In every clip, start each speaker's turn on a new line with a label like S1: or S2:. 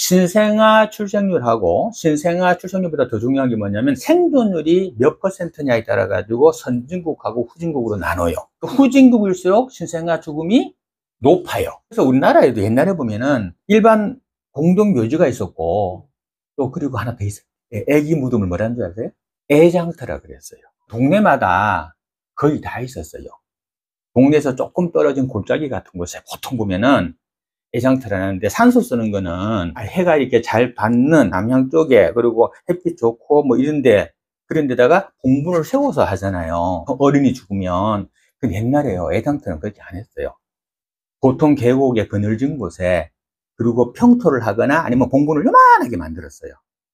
S1: 신생아 출생률하고 신생아 출생률보다 더 중요한 게 뭐냐면 생존율이 몇 퍼센트냐에 따라 가지고 선진국하고 후진국으로 나눠요. 후진국일수록 신생아 죽음이 높아요. 그래서 우리나라에도 옛날에 보면은 일반 공동묘지가 있었고 또 그리고 하나 더 있어요. 애기 무덤을 뭐라는 줄 아세요? 애장터라 그랬어요. 동네마다 거의 다 있었어요. 동네에서 조금 떨어진 골짜기 같은 곳에 보통 보면은 애장터라는데 산소 쓰는 거는 해가 이렇게 잘 받는 남향 쪽에 그리고 햇빛 좋고 뭐 이런데 그런 데다가 봉분을 세워서 하잖아요. 어린이 죽으면. 근데 옛날에요 애장터는 그렇게 안 했어요. 보통 계곡에 그늘진 곳에 그리고 평토를 하거나 아니면 봉분을 요만하게 만들었어요.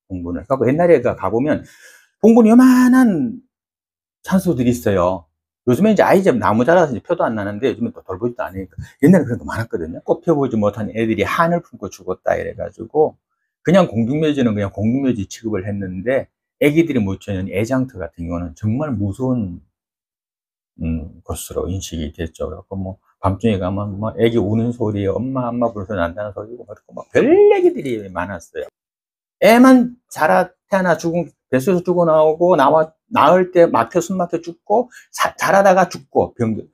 S1: 봉분을. 그래서 옛날에 가보면 봉분이 요만한 산소들이 있어요. 요즘에 이제 아이집 나무 자라서 이제 표도 안 나는데 요즘은 또 돌보지도 않으니까 옛날에 그런 거 많았거든요. 꽃 펴보지 못한 애들이 한을 품고 죽었다 이래가지고 그냥 공중묘지는 그냥 공중묘지 취급을 했는데 애기들이 묻혀있는 애장터 같은 경우는 정말 무서운 것으로 인식이 됐죠. 그래서 뭐 밤중에 가면 뭐 애기 우는 소리, 엄마 부르면서 난다는 소리고 막 별 얘기들이 많았어요. 애만 태어나 죽은 뱃속에서 죽어 나오고 낳을 때 숨 막혀 죽고 자라다가 죽고 병들.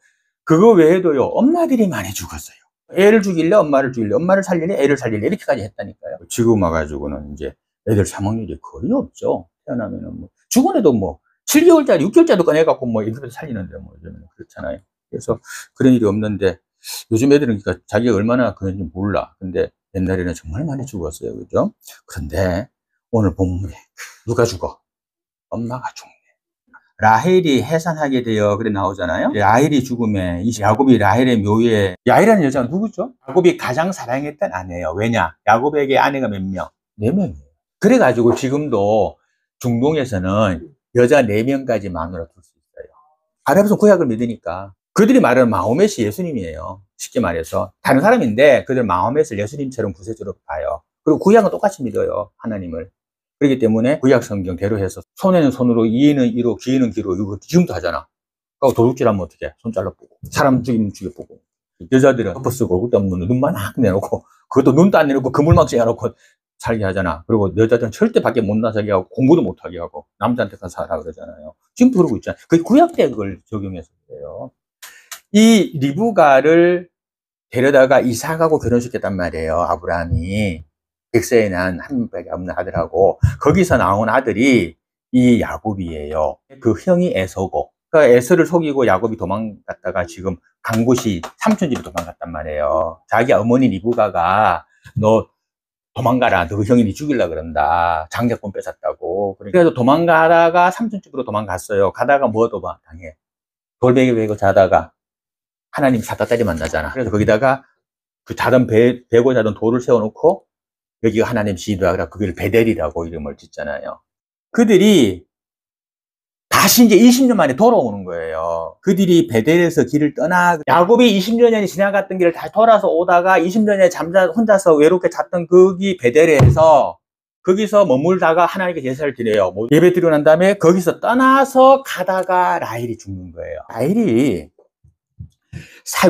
S1: 그거 외에도요 엄마들이 많이 죽었어요. 애를 죽일래 엄마를 죽일래 엄마를 살릴래 애를 살릴래 이렇게까지 했다니까요. 지금 와가지고는 이제 애들 사망률이 거의 없죠. 태어나면은 뭐 죽은 애도 뭐 7개월짜리 6개월짜리도 꺼내갖고 뭐 이렇게 살리는데 뭐 요즘에는 그렇잖아요. 그래서 그런 일이 없는데 요즘 애들은 그러니까 자기가 얼마나 그런지 몰라. 근데 옛날에는 정말 많이 죽었어요. 그죠? 그런데 오늘 본문에 누가 죽어? 엄마가 죽네. 라헬이 해산하게 되어 그래 나오잖아요. 라헬이 죽음에 야곱이 라헬의 묘에 라헬이라는 여자가 누구죠? 야곱이 가장 사랑했던 아내예요. 왜냐? 야곱에게 아내가 몇 명? 4명이에요. 그래가지고 지금도 중동에서는 여자 4명까지만으로 둘 수 있어요. 아랍에서 구약을 믿으니까. 그들이 말하는 마호멧이 예수님이에요. 쉽게 말해서. 다른 사람인데 그들 마호멧을 예수님처럼 구세주로 봐요. 그리고 구약은 똑같이 믿어요. 하나님을. 그렇기 때문에 구약 성경대로 해서 손에는 손으로 이에는 이로 귀에는 귀로 이거 지금도 하잖아. 그리고 도둑질하면 어떻게 해? 손 잘라보고 사람 죽이면 죽여보고 여자들은 덮어 쓰고 그것도 없는 눈만 막 내놓고 그것도 눈도 안 내놓고 그물망치 해놓고 살게 하잖아. 그리고 여자들은 절대 밖에 못 나서게 하고 공부도 못하게 하고 남자한테 가서 살아 그러잖아요. 지금도 그러고 있잖아요. 그게 구약 때 그걸 적용해서 그래요. 이 리브가를 데려다가 이삭하고 결혼시켰단 말이에요. 아브라함이. 백세에 난 한 명밖에 없는 아들하고 거기서 나온 아들이 이 야곱이에요. 그 형이 에서고 그러니까 에서를 속이고 야곱이 도망갔다가 지금 간 곳이 삼촌 집에 도망갔단 말이에요. 자기 어머니 리브가가 너 도망가라. 너 형이 니 죽이려고 그런다. 장자권 뺏었다고. 그래서 도망가다가 삼촌 집으로 도망갔어요. 가다가 뭐 당해. 돌베개 베고 자다가 하나님 사다다리 만나잖아. 그래서 거기다가 그 베고 자던 돌을 세워놓고 여기가 하나님 시도하라. 그걸 베델이라고 이름을 짓잖아요. 그들이 다시 이제 20년 만에 돌아오는 거예요. 그들이 베델에서 길을 야곱이 20년이 지나갔던 길을 다시 돌아서 오다가 20년에 혼자서 외롭게 잤던 거기 베델에서 거기서 머물다가 하나님께 제사를 드려요. 뭐 예배 드리고 난 다음에 거기서 떠나서 가다가 라헬이 죽는 거예요. 라헬이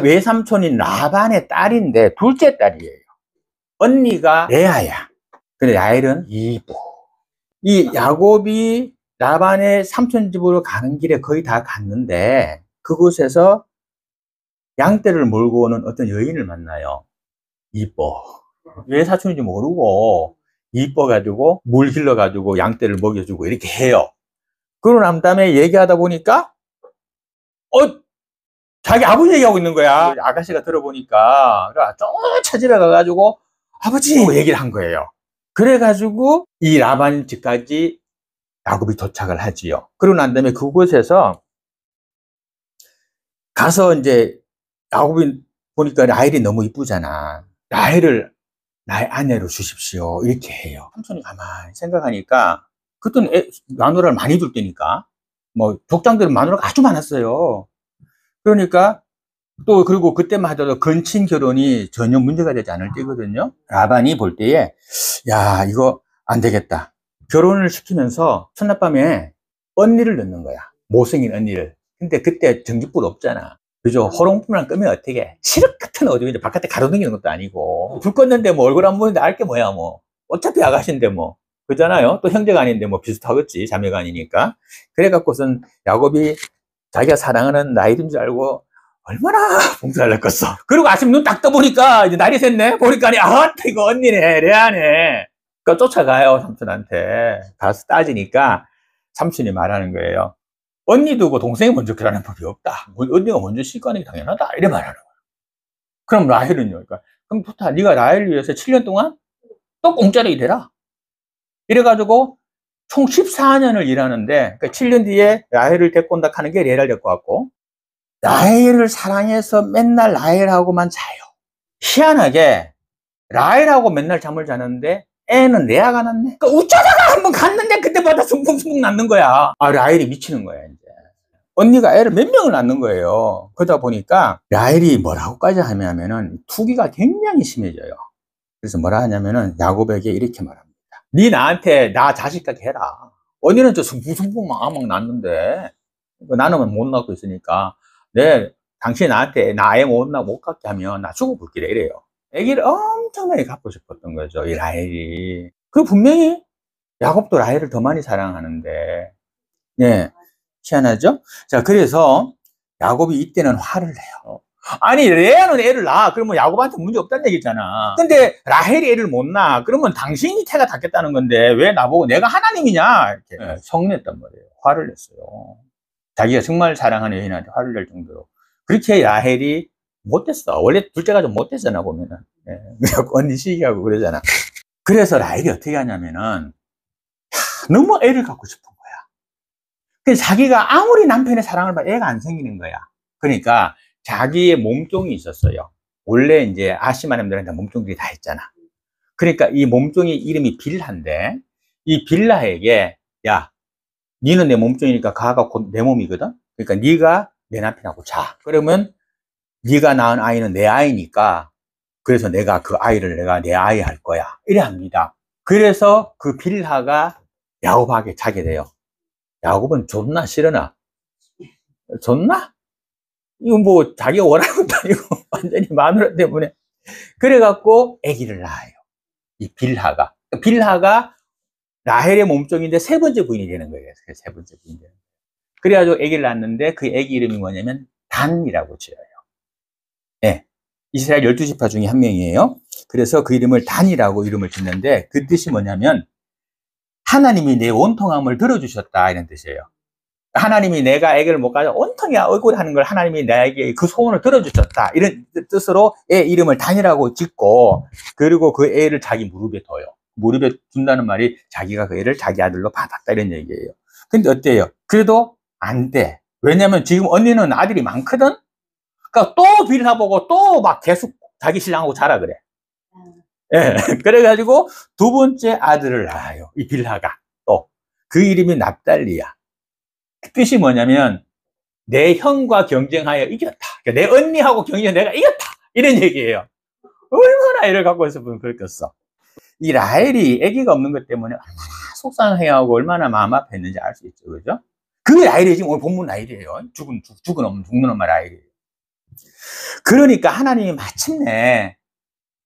S1: 외삼촌인 라반의 딸인데 둘째 딸이에요. 언니가 레아야. 근데 라헬은 이보. 이 야곱이 라반의 삼촌 집으로 가는 길에 거의 다 갔는데 그곳에서 양떼를 몰고 오는 어떤 여인을 만나요. 이뻐. 왜 사촌인지 모르고 이뻐가지고 물 길러가지고 양떼를 먹여주고 이렇게 해요. 그러고 난 다음에 얘기하다 보니까 자기 아버지 얘기하고 있는 거야. 아가씨가 들어보니까 저 집에 가가지고 아버지 얘기를 한 거예요. 그래가지고 이 라반 집까지 야곱이 도착을 하지요. 그러고 난 다음에 그곳에서 가서 이제 야곱이 보니까 라헬이 너무 이쁘잖아. 라헬을 나의 아내로 주십시오. 이렇게 해요. 삼촌이 가만히 생각하니까 그때는 마누라를 많이 둘 때니까 뭐 족장들은 마누라가 아주 많았어요. 그러니까 또 그리고 그때만 하더라도 건친 결혼이 전혀 문제가 되지 않을 때거든요. 라반이 볼 때에 야 이거 안 되겠다. 결혼을 시키면서 첫날밤에 언니를 넣는 거야. 못생긴 언니를. 근데 그때 전기불 없잖아. 그죠? 호롱불만 끄면 어떻게 해? 칠흑 같은 어디 이제 바깥에 가로등기는 것도 아니고 불 껐는데 뭐 얼굴 안 보이는데 알 게 뭐야 뭐. 어차피 아가씨인데 뭐. 그잖아요. 또 형제가 아닌데 뭐 비슷하겠지. 자매가 아니니까. 그래갖고선 야곱이 자기가 사랑하는 라헬인 줄 알고 얼마나 봉사를 했겠어. 그리고 아침 눈 딱 떠보니까 이제 날이 샜네. 보니까 이거 언니네, 레아네. 그러니까 쫓아가요, 삼촌한테. 가서 따지니까 삼촌이 말하는 거예요. 언니 두고 동생이 먼저 결혼하는 법이 없다. 언니가 먼저 시집가는 게 당연하다. 이래 말하는 거예요. 그럼 라헬은요? 그러니까, 그럼 좋다. 네가 라헬을 위해서 7년 동안 또 공짜로 일해라. 이래가지고 총 14년을 일하는데, 그러니까 7년 뒤에 라헬을 데리고 온다 하는 게 레아를 데리고 왔고, 라헬을 사랑해서 맨날 라헬하고만 자요. 희한하게 라헬하고 맨날 잠을 자는데 애는 레아가 낳네. 그러니까 어쩌다가 한번 갔는데 그때마다 숭붕숭붕 낳는 거야. 아, 라헬이 미치는 거야 이제. 언니가 애를 몇 명을 낳는 거예요. 그러다 보니까 라헬이 뭐라고까지 하냐면은 투기가 굉장히 심해져요. 그래서 뭐라 하냐면은 야곱에게 이렇게 말합니다. 네 나한테 나 자식까지 해라. 언니는 저 숭붕숭붕 막 낳는데 나는 못 낳고 있으니까 당신이 나한테 나 애 못 갖게 하면 나 죽어볼게 이래요. 애기를 엄청나게 갖고 싶었던 거죠, 이 라헬이. 그 분명히 야곱도 라헬을 더 많이 사랑하는데, 예, 희한하죠? 자, 그래서 야곱이 이때는 화를 내요. 아니, 레아는 애를 낳아. 그러면 야곱한테 문제 없다는 얘기잖아. 근데 라헬이 애를 못 낳아. 그러면 당신이 태가 닿겠다는 건데 왜 나보고 내가 하나님이냐? 이렇게 성냈단 말이에요. 화를 냈어요. 자기가 정말 사랑하는 여인한테 화를 낼 정도로. 그렇게 라헬이 못됐어. 원래 둘째가 좀 못됐잖아, 보면은. 예. 언니 시기하고 그러잖아. 그래서 라헬이 어떻게 하냐면은, 너무 애를 갖고 싶은 거야. 그래서 자기가 아무리 남편의 사랑을 받아도 애가 안 생기는 거야. 그러니까 자기의 몸종이 있었어요. 원래 이제 아시마님들한테 몸종들이 다 있잖아. 그러니까 이 몸종이 이름이 빌하인데, 이 빌라에게, 야, 니는 내 몸종이니까 가가 곧 내 몸이거든? 그러니까 니가 내 남편하고 자. 그러면 네가 낳은 아이는 내 아이니까 그래서 내가 그 아이를 내가 내 아이 할 거야. 이래 합니다. 그래서 그 빌하가 야곱에게 자게 돼요. 야곱은 좋나 싫으나? 좋나? 이거 뭐 자기가 원하는 것도 아니고 완전히 마누라 때문에. 그래갖고 아기를 낳아요. 이 빌하가. 빌하가 라헬의 몸종인데 세 번째 부인이 되는 거예요. 세 번째 부인이 되는 거예요. 그래가지고 아기를 낳았는데 그 아기 이름이 뭐냐면 단이라고 지어요. 예. 이스라엘 12지파 중에 한 명이에요. 그래서 그 이름을 단이라고 이름을 짓는데 그 뜻이 뭐냐면 하나님이 내 원통함을 들어주셨다 이런 뜻이에요. 하나님이 내가 애를 못 가져 온통이 얼굴 하는 걸 하나님이 나에게 그 소원을 들어주셨다 이런 뜻으로 애 이름을 단이라고 짓고 그리고 그 애를 자기 무릎에 둬요. 무릎에 둔다는 말이 자기가 그 애를 자기 아들로 받았다 이런 얘기예요. 근데 어때요? 그래도 안 돼. 왜냐면 지금 언니는 아들이 많거든. 그러니까 또 빌하보고 또 막 계속 자기 신랑하고 자라 그래. 예. 그래가지고 두 번째 아들을 낳아요. 이 빌하가 또 그 이름이 납달리야. 그 뜻이 뭐냐면 내 형과 경쟁하여 이겼다. 그러니까 내 언니하고 경쟁해 내가 이겼다. 이런 얘기예요. 얼마나 애를 갖고 있었으면 그랬겠어. 이 라헬이 아기가 없는 것 때문에 얼마나 속상해하고 얼마나 마음 아팠는지 알 수 있죠, 그죠? 그 라헬이 지금 오늘 본문 라헬이에요. 죽는 엄마 라헬이에요. 그러니까 하나님이 마침내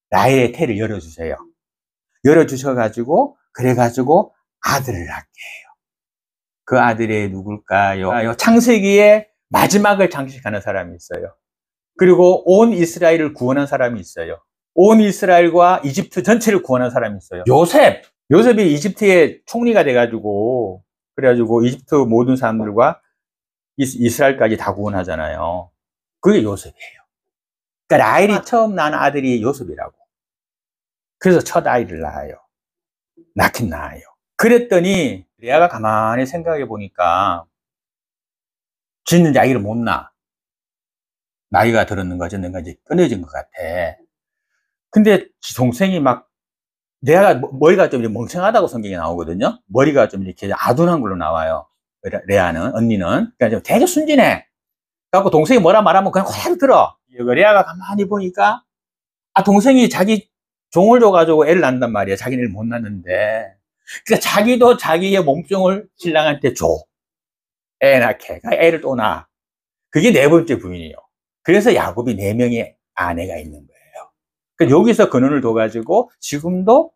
S1: 라헬의 태를 열어주세요. 열어주셔가지고 그래가지고 아들을 낳게 해요. 그 아들이 누굴까요? 창세기에 마지막을 장식하는 사람이 있어요. 그리고 온 이스라엘을 구원한 사람이 있어요. 온 이스라엘과 이집트 전체를 구원한 사람이 있어요. 요셉이 이집트의 총리가 돼가지고 그래가지고 이집트 모든 사람들과 이스라엘까지 다 구원하잖아요. 그게 요셉이에요. 그러니까 라헬이 처음 낳은 아들이 요셉이라고. 그래서 첫 아이를 낳아요. 낳긴 낳아요. 그랬더니 레아가 가만히 생각해 보니까 짓는 아이를 못 낳아. 나이가 들었는가 어쨌는가 이제 끊어진 것 같아. 근데 동생이 막 레아가 머리가 좀 멍청하다고 성경에 나오거든요. 머리가 좀 이렇게 아둔한 걸로 나와요. 레아는 언니는 그러니까 좀 되게 순진해. 그래갖고 동생이 뭐라 말하면 그냥 그대로 들어. 레아가 가만히 보니까 동생이 자기 종을 줘가지고 애를 낳는단 말이야. 자기는 애를 못 낳는데. 그러니까 자기도 자기의 몸종을 신랑한테 줘. 애 낳게. 애를 또 낳아. 그게 네 번째 부인이에요. 그래서 야곱이 네 명의 아내가 있는 거예요. 그러니까 여기서 근원을 둬가지고 지금도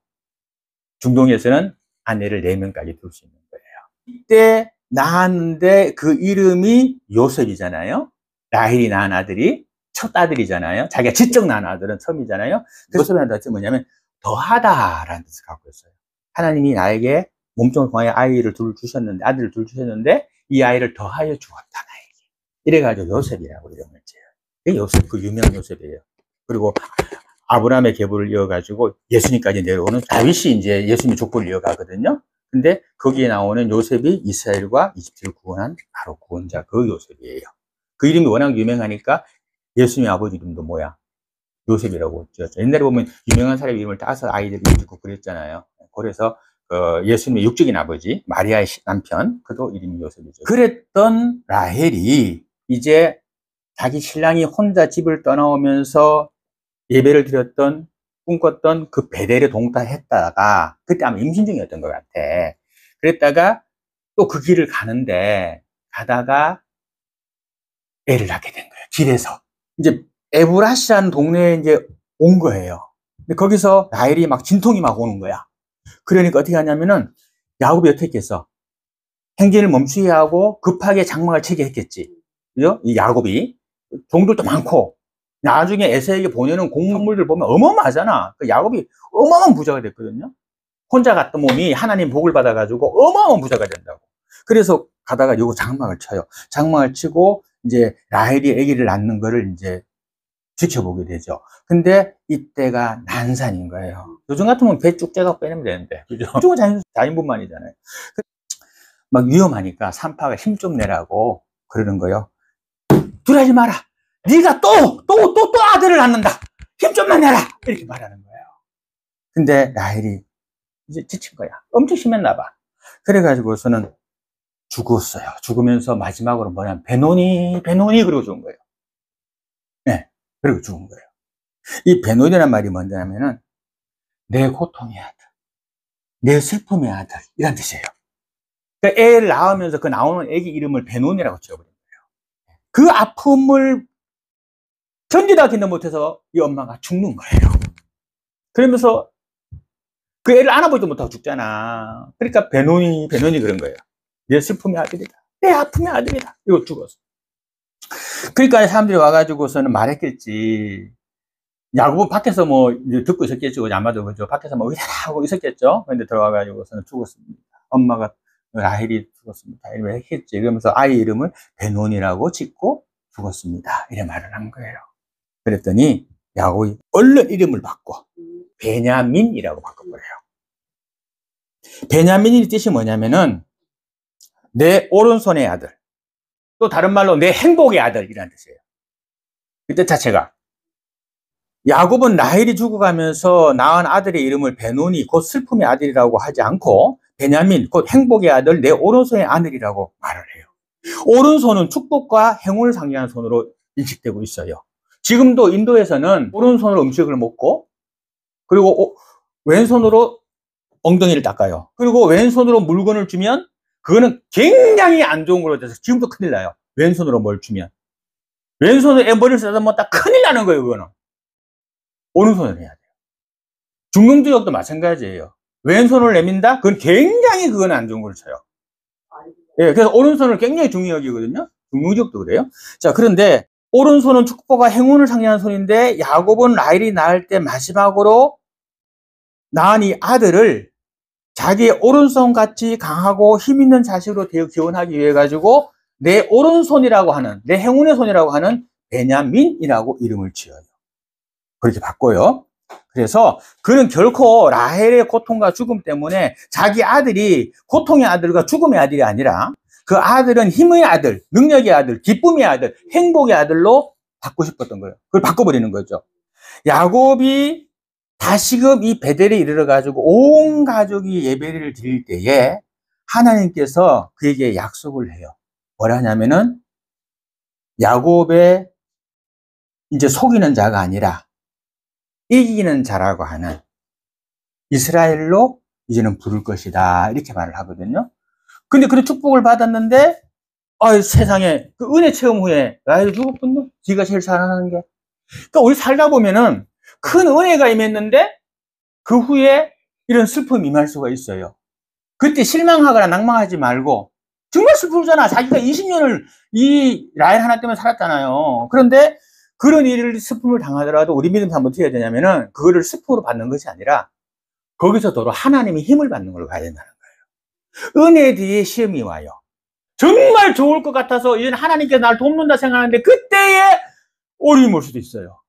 S1: 중동에서는 아내를 4명까지 둘 수 있는 거예요. 이때 낳았는데 그 이름이 요셉이잖아요. 라헬이 낳은 아들이 첫 아들이잖아요. 자기가 직접 낳은 아들은 처음이잖아요. 요셉이라는 뜻이 뭐냐면 더하다라는 뜻을 갖고 있어요. 하나님이 나에게 몸종을 통하여 아이를 둘 주셨는데, 아들을 둘 주셨는데 이 아이를 더하여 주었다 나에게. 이래가지고 요셉이라고 이름을 지어요. 이게 요셉, 그 유명한 요셉이에요. 그리고 아브라함의 계보를 이어가지고 예수님까지 내려오는 다윗이 이제 예수님의 족보를 이어가거든요. 근데 거기에 나오는 요셉이 이스라엘과 이집트를 구원한 바로 구원자 그 요셉이에요. 그 이름이 워낙 유명하니까 예수님의 아버지 이름도 뭐야? 요셉이라고 지었죠. 옛날에 보면 유명한 사람 이름을 따서 아이들 이름 짓고 그랬잖아요. 그래서 예수님의 육적인 아버지 마리아의 남편 그도 이름이 요셉이죠. 그랬던 라헬이 이제 자기 신랑이 혼자 집을 떠나오면서 예배를 드렸던 꿈꿨던 그 베델에 동타했다가 그때 아마 임신 중이었던 것 같아. 그랬다가 또 그 길을 가다가 애를 낳게 된 거예요. 길에서 이제 에브라시라는 동네에 이제 온 거예요. 근데 거기서 라헬이 막 진통이 막 오는 거야. 그러니까 어떻게 하냐면은 야곱이 어떻게 했겠어? 행진을 멈추게 하고 급하게 장막을 치게 했겠지. 그죠? 이 야곱이 종들도 많고 나중에 에서에게 보내는 공물들 보면 어마어마하잖아. 그 야곱이 어마어마한 부자가 됐거든요. 혼자 갔던 몸이 하나님 복을 받아가지고 어마어마한 부자가 된다고. 그래서 가다가 요거 장막을 쳐요. 장막을 치고 이제 라헬이 아기를 낳는 거를 이제 지켜보게 되죠. 근데 이때가 난산인 거예요. 요즘 같으면 배 쭉 째가 빼내면 되는데, 그죠? 요즘은 자연분만이잖아요. 막 위험하니까 산파가 힘 좀 내라고 그러는 거예요. 두려워하지 마라. 네가 또 아들을 낳는다. 힘 좀만 내라. 이렇게 말하는 거예요. 근데 라헬이 이제 지친 거야. 엄청 심했나 봐. 그래가지고서는 죽었어요. 죽으면서 마지막으로 뭐냐면 베노니 그러고 죽은 거예요. 네, 그리고 죽은 거예요. 이 베노니라는 말이 뭐냐면은 내 고통의 아들, 내 슬픔의 아들 이란 뜻이에요. 그러니까 애를 낳으면서 그 나오는 애기 이름을 베노니라고 지어버린 거예요. 그 아픔을 견디다 못해서 이 엄마가 죽는 거예요. 그러면서 그 애를 안아보지도 못하고 죽잖아. 그러니까 베노니 그런 거예요. 내 슬픔의 아들이다. 내 아픔의 아들이다. 이거 죽었어. 그러니까 사람들이 와가지고서는 말했겠지. 야곱은 밖에서 뭐 듣고 있었겠죠. 아마도 그죠. 밖에서 뭐 의사하고 있었겠죠. 그런데 들어와가지고서는 죽었습니다. 엄마가 라헬이 죽었습니다. 이렇게 했겠지. 그러면서 아이 이름을 베논이라고 짓고 죽었습니다. 이래 말을 한 거예요. 그랬더니 야곱이 얼른 이름을 바꿔 베냐민이라고 바꿔버려요. 베냐민의 뜻이 뭐냐면은 내 오른손의 아들, 또 다른 말로 내 행복의 아들이라는 뜻이에요. 그 뜻 자체가 야곱은 라헬이 죽어가면서 낳은 아들의 이름을 베논이 곧 슬픔의 아들이라고 하지 않고 베냐민 곧 행복의 아들 내 오른손의 아들이라고 말을 해요. 오른손은 축복과 행운을 상징하는 손으로 인식되고 있어요. 지금도 인도에서는 오른손으로 음식을 먹고 그리고 왼손으로 엉덩이를 닦아요. 그리고 왼손으로 물건을 주면 그거는 굉장히 안 좋은 걸로 돼서 지금도 큰일 나요. 왼손으로 뭘 주면. 왼손으로 애 머리를 쓰다못다 큰일 나는 거예요. 그거는. 오른손을 해야 돼요. 중농지역도 마찬가지예요. 왼손을 내민다? 그건 굉장히 그건 안 좋은 걸 쳐요. 예, 그래서 오른손을 굉장히 중요히 여기거든요. 중농지역도 그래요. 자, 그런데 오른손은 축복과 행운을 상징하는 손인데 야곱은 라헬이 낳을 때 마지막으로 낳은 이 아들을 자기의 오른손 같이 강하고 힘 있는 자식으로 기원하기 위해 가지고 내 오른손이라고 하는 내 행운의 손이라고 하는 베냐민이라고 이름을 지어요. 그렇게 바꿔요. 그래서 그는 결코 라헬의 고통과 죽음 때문에 자기 아들이 고통의 아들과 죽음의 아들이 아니라 그 아들은 힘의 아들, 능력의 아들, 기쁨의 아들, 행복의 아들로 받고 싶었던 거예요. 그걸 바꿔버리는 거죠. 야곱이 다시금 이 베델에 이르러가지고 온 가족이 예배를 드릴 때에 하나님께서 그에게 약속을 해요. 뭐라 하냐면은 야곱의 이제 속이는 자가 아니라 이기는 자라고 하는 이스라엘로 이제는 부를 것이다. 이렇게 말을 하거든요. 근데 그런 축복을 받았는데, 세상에, 그 은혜 체험 후에, 라헬이 죽었군요. 지가 제일 사랑하는 게. 그러니까 우리 살다 보면은 큰 은혜가 임했는데, 그 후에 이런 슬픔이 임할 수가 있어요. 그때 실망하거나 낭망하지 말고, 정말 슬프잖아. 자기가 20년을 이 라헬 하나 때문에 살았잖아요. 그런데 그런 일을 슬픔을 당하더라도 우리 믿음에서 한번 어떻게 해야 되냐면은 그거를 슬픔으로 받는 것이 아니라 거기서 도로 하나님의 힘을 받는 걸로 가야 된다는 거예요. 은혜 뒤에 시험이 와요. 정말 좋을 것 같아서 이제는 하나님께서 나를 돕는다 생각하는데 그때에 어려움이 올 수도 있어요.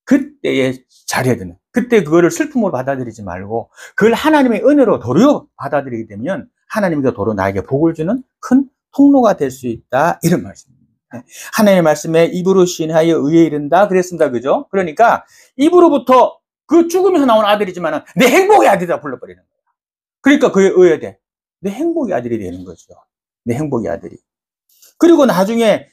S1: 그때에 잘해야 되는. 그때 그거를 슬픔으로 받아들이지 말고 그걸 하나님의 은혜로 도로 받아들이게 되면 하나님께서 도로 나에게 복을 주는 큰 통로가 될 수 있다. 이런 말씀입니다. 하나님의 말씀에 입으로 시인하여 의에 이른다 그랬습니다. 그죠? 그러니까 입으로부터 그 죽음에서 나온 아들이지만 내 행복의 아들이라 불러버리는 거야. 그러니까 그에 의해야 내 행복의 아들이 되는 거죠. 내 행복의 아들이. 그리고 나중에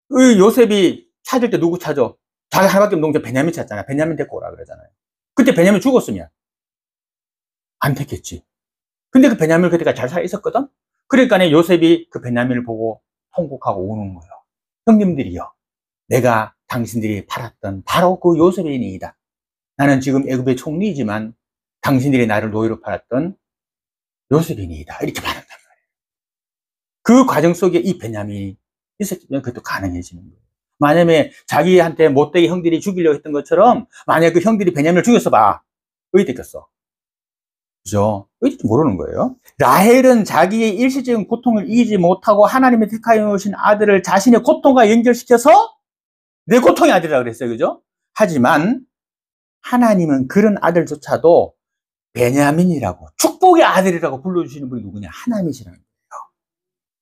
S1: 그 요셉이 찾을 때 누구 찾아? 자기 하나밖에 없는 동생 베냐민 찾잖아. 베냐민 데리고 오라 그러잖아요. 그때 베냐민 죽었으면 안 됐겠지. 근데 그 베냐민은 그때까지 잘 살아 있었거든? 그러니까 요셉이 그 베냐민을 보고 통곡하고 우는 거예요. 형님들이요. 내가 당신들이 팔았던 바로 그 요셉이니이다. 나는 지금 애굽의 총리이지만 당신들이 나를 노예로 팔았던 요셉이니이다. 이렇게 말한단 말이에요. 그 과정 속에 이 베냐민이 있었으면 그것도 가능해지는 거예요. 만약에 자기한테 못되게 형들이 죽이려고 했던 것처럼 만약에 그 형들이 베냐민을 죽였어 봐. 어디 됐겠어? 그죠? 어디지 모르는 거예요. 라헬은 자기의 일시적인 고통을 이기지 못하고 하나님의 택하여 오신 아들을 자신의 고통과 연결시켜서 내 고통의 아들이라고 그랬어요. 그죠? 하지만 하나님은 그런 아들조차도 베냐민이라고 축복의 아들이라고 불러주시는 분이 누구냐? 하나님이시라는 거예요.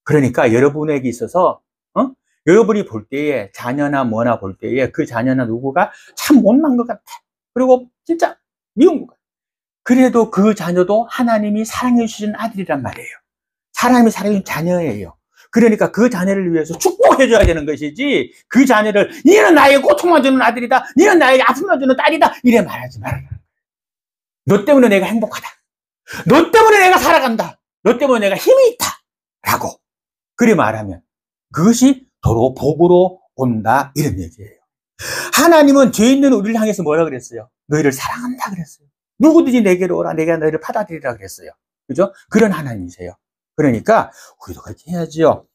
S1: 그러니까 여러분에게 있어서 여러분이 볼 때에 자녀나 뭐나 볼 때에 그 자녀나 누구가 참 못난 것 같아. 그리고 진짜 미운 것 같아. 그래도 그 자녀도 하나님이 사랑해 주시는 아들이란 말이에요. 하나님이 사랑해 주신 자녀예요. 그러니까 그 자녀를 위해서 축복해 줘야 되는 것이지 그 자녀를 니는 나에게 고통만 주는 아들이다. 니는 나에게 아픔만 주는 딸이다. 이래 말하지 말아라. 너 때문에 내가 행복하다. 너 때문에 내가 살아간다. 너 때문에 내가 힘이 있다. 라고 그래 말하면 그것이 도로 복으로 온다. 이런 얘기예요. 하나님은 죄 있는 우리를 향해서 뭐라 그랬어요? 너희를 사랑한다 그랬어요. 누구든지 내게로 오라. 내가 너희를 받아들이라 그랬어요. 그죠? 그런 하나님이세요. 그러니까 우리도 그렇게 해야지요.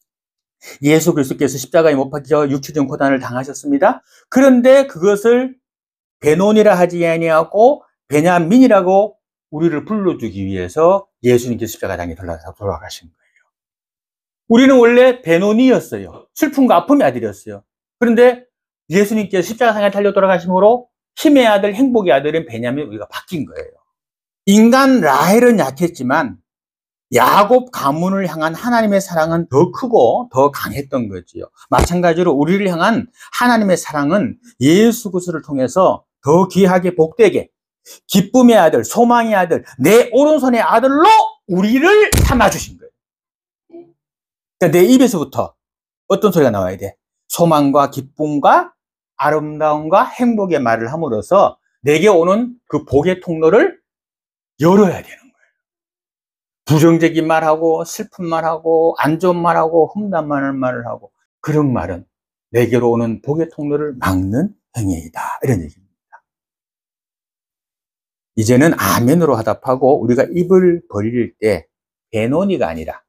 S1: 예수 그리스도께서 십자가에 못 박혀 육체적 고난을 당하셨습니다. 그런데 그것을 베논이라 하지 아니하고 베냐민이라고 우리를 불러주기 위해서 예수님께서 십자가에 돌아가신 거예요. 우리는 원래 베논이었어요. 슬픔과 아픔의 아들이었어요. 그런데 예수님께서 십자가상에 달려 돌아가심으로 힘의 아들, 행복의 아들인 베냐민 우리가 바뀐 거예요. 인간 라헬은 약했지만 야곱 가문을 향한 하나님의 사랑은 더 크고 더 강했던 거지요. 마찬가지로 우리를 향한 하나님의 사랑은 예수 그리스도를 통해서 더 귀하게 복되게 기쁨의 아들, 소망의 아들, 내 오른손의 아들로 우리를 삼아주신 거예요. 그러니까 내 입에서부터 어떤 소리가 나와야 돼? 소망과 기쁨과 아름다움과 행복의 말을 함으로써 내게 오는 그 복의 통로를 열어야 되는 거예요. 부정적인 말하고 슬픈 말하고 안 좋은 말하고 험담하는 말을 하고 그런 말은 내게로 오는 복의 통로를 막는 행위이다. 이런 얘기입니다. 이제는 아멘으로 화답하고 우리가 입을 벌릴 때 베논이가 아니라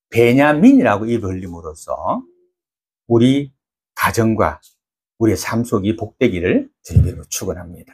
S1: 베냐민이라고 입을 벌림으로써 우리 가정과 우리의 삶 속이 복되기를 주님으로 축원합니다.